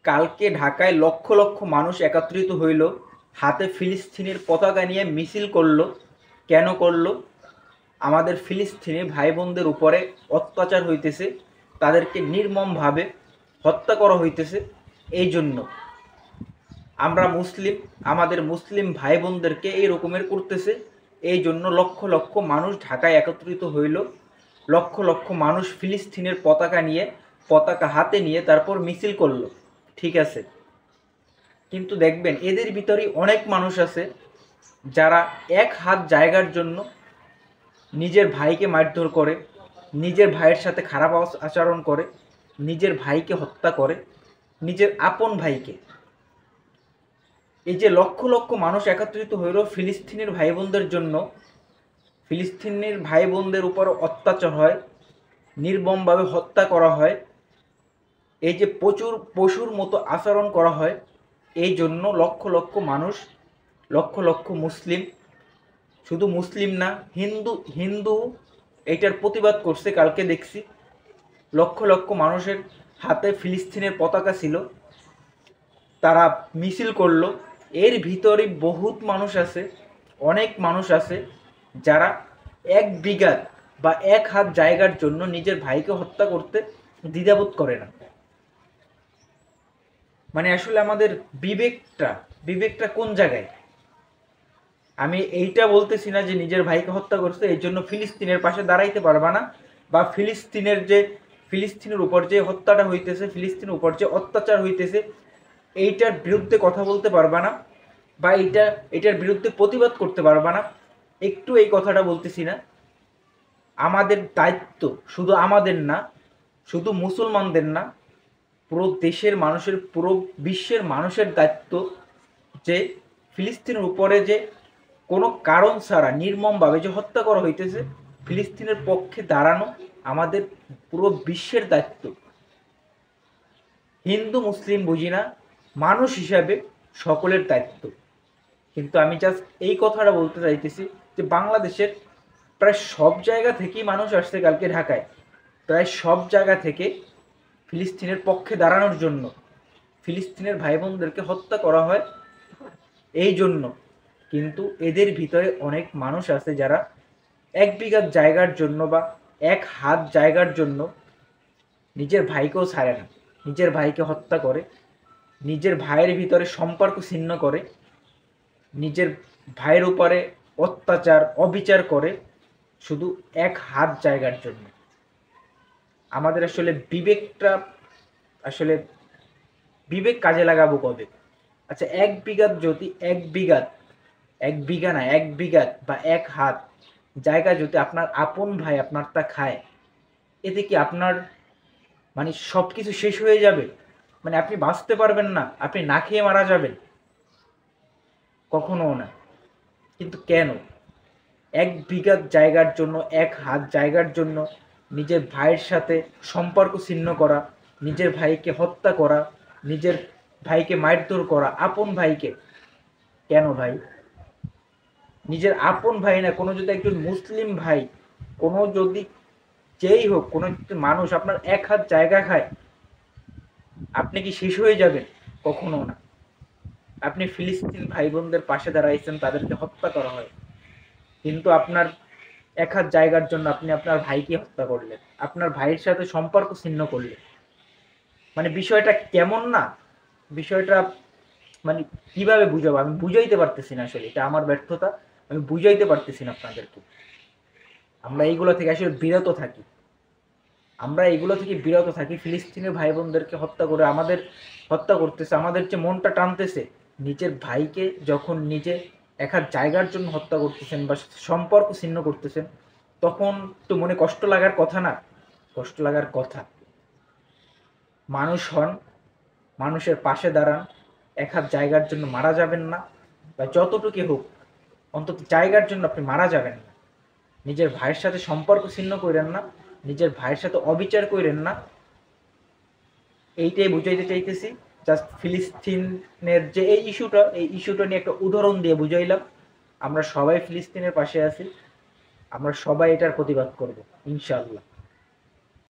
কালকে ঢাকায় লক্ষ লক্ষ মানুষ একত্রিত হইল, হাতে ফিলিস্তিনের পতাকা নিয়ে মিছিল করল। কেন করল? আমাদের ফিলিস্তিনি ভাই বোনদের উপরে অত্যাচার হইতেছে, তাদেরকে নির্মমভাবে হত্যা করা হইতেছে। এই জন্য আমরা মুসলিম, আমাদের মুসলিম ভাই বোনদেরকে এই রকমের করতেছে। এই জন্য লক্ষ লক্ষ মানুষ ঢাকায় একত্রিত হইল, লক্ষ লক্ষ মানুষ ফিলিস্তিনের পতাকা হাতে নিয়ে তারপর মিছিল করলো। ঠিক আছে, কিন্তু দেখবেন এদের ভিতরেই অনেক মানুষ আছে যারা এক হাত জায়গার জন্য নিজের ভাইকে মারধর করে, নিজের ভাইয়ের সাথে খারাপ আচরণ করে, নিজের ভাইকে হত্যা করে, নিজের আপন ভাইকে। এই যে লক্ষ লক্ষ মানুষ একত্রিত হইল ফিলিস্তিনের ভাই বোনদের জন্য, ফিলিস্তিনের ভাই বোনদের উপর অত্যাচার হয়, নির্মমভাবে হত্যা করা হয়, এই যে প্রচুর পশুর মতো আচরণ করা হয়, এই জন্য লক্ষ লক্ষ মানুষ, লক্ষ লক্ষ মুসলিম, শুধু মুসলিম না, হিন্দু হিন্দু এটার প্রতিবাদ করছে। কালকে দেখছি লক্ষ লক্ষ মানুষের হাতে ফিলিস্তিনের পতাকা ছিল, তারা মিছিল করলো। এর ভিতরে বহুত মানুষ আছে, অনেক মানুষ আছে যারা এক বিঘা বা এক হাত জায়গার জন্য নিজের ভাইকে হত্যা করতে দ্বিধাবোধ করে না। মানে আসলে আমাদের বিবেকটা কোন জায়গায়? আমি এইটা বলতেছি না যে নিজের ভাইকে হত্যা করছে এই জন্য ফিলিস্তিনের পাশে দাঁড়াইতে পারবা না, বা ফিলিস্তিনের উপর যে হত্যাটা হইতেছে, ফিলিস্তিনের উপর যে অত্যাচার হইতেছে এইটার বিরুদ্ধে কথা বলতে পারবা না, বা এটার বিরুদ্ধে প্রতিবাদ করতে পারবা না। একটু এই কথাটা বলতেছি না। আমাদের দায়িত্ব, শুধু আমাদের না, শুধু মুসলমানদের না, পুরো দেশের মানুষের, পুরো বিশ্বের মানুষের দায়িত্ব যে ফিলিস্তিনের উপরে যে কোনো কারণ ছাড়া নির্মমভাবে যে হত্যা করা হইতেছে, ফিলিস্তিনের পক্ষে দাঁড়ানো আমাদের পুরো বিশ্বের দায়িত্ব। হিন্দু মুসলিম বুঝি না, মানুষ হিসাবে সকলের দায়িত্ব। কিন্তু আমি জাস্ট এই কথাটা বলতে চাইতেছি যে বাংলাদেশের প্রায় সব জায়গা থেকেই মানুষ আসছে কালকে ঢাকায়, প্রায় সব জায়গা থেকে ফিলিস্তিনের পক্ষে দাঁড়ানোর জন্য। ফিলিস্তিনের ভাই বোনদেরকে হত্যা করা হয় এই জন্য, কিন্তু এদের ভিতরে অনেক মানুষ আছে যারা এক বিঘা জায়গার জন্য বা এক হাত জায়গার জন্য নিজের ভাইকেও ছাড়ে না, নিজের ভাইকে হত্যা করে, নিজের ভাইয়ের ভিতরে সম্পর্ক ছিন্ন করে, নিজের ভাইয়ের উপরে অত্যাচার অবিচার করে শুধু এক হাত জায়গার জন্য। আমাদের আসলে বিবেক কাজে লাগাবো কবে? আচ্ছা, এক বিঘাত যদি এক বিঘা না, এক বিঘাত বা এক হাত জায়গা যদি আপনার আপন ভাই আপনারটা খায়, এতে কি আপনার মানে সব কিছু শেষ হয়ে যাবে? মানে আপনি বাঁচতে পারবেন না, আপনি না খেয়ে মারা যাবেন? কখনো না। কিন্তু কেন এক বিঘা জায়গার জন্য, এক হাত জায়গার জন্য নিজের ভাইয়ের সাথে সম্পর্ক ছিন্ন করা, নিজের ভাইকে হত্যা করা, নিজের ভাইকে মারধর করা, আপন ভাইকে? কেন ভাই? নিজের আপন ভাই না, কোনো যদি একজন মুসলিম ভাই, কোনো যদি যেই হোক, কোনো মানুষ আপনার এক হাত জায়গা খায়, আপনি কি শেষ হয়ে যাবেন? কখনো না। আপনি ফিলিস্তিন ভাই বোনদের পাশে দাঁড়াইছেন, তাদেরকে হত্যা করা হয়, কিন্তু আপনার এক হাত জায়গার জন্য আপনি আপনার ভাইকে হত্যা করলেন, আপনার ভাইয়ের সাথে সম্পর্ক ছিন্ন করলেন। মানে বিষয়টা কেমন না? বিষয়টা মানে কিভাবে বুঝাবো? আমি বুঝাইতে পারতেছি না, আসলে এটা আমার ব্যর্থতা, আমি বুঝাইতে পারতেছি না আপনাদেরকে। আমরা এইগুলো থেকে আসলে বিরত থাকি, ফিলিস্তিনের ভাই বোনদেরকে হত্যা করে আমাদের হত্যা করতেছে, আমাদের যে মনটা টানতেছে, নিজের ভাইকে যখন নিজে এক হাত জায়গার জন্য হত্যা করতেছেন বা সম্পর্ক ছিন্ন করতেছেন, তখন তো মনে কষ্ট লাগার কথা না? কষ্ট লাগার কথা। মানুষ হন, মানুষের পাশে দাঁড়ান, এক হাত জায়গার জন্য মারা যাবেন না, বা যতটুকু হোক অন্তত জায়গার জন্য আপনি মারা যাবেন না। নিজের ভাইয়ের সাথে সম্পর্ক ছিন্ন করেন না, নিজের ভাইয়ের সাথে অবিচার করেন না। এইটাই বুঝাইতে চাইতেছি। জাস্ট ফিলিস্তিনের যে এই ইস্যুটা নিয়ে একটা উদাহরণ দিয়ে বুঝাইলাম। আমরা সবাই ফিলিস্তিনের পাশে আছি, আমরা সবাই এটার প্রতিবাদ করব ইনশাআল্লাহ।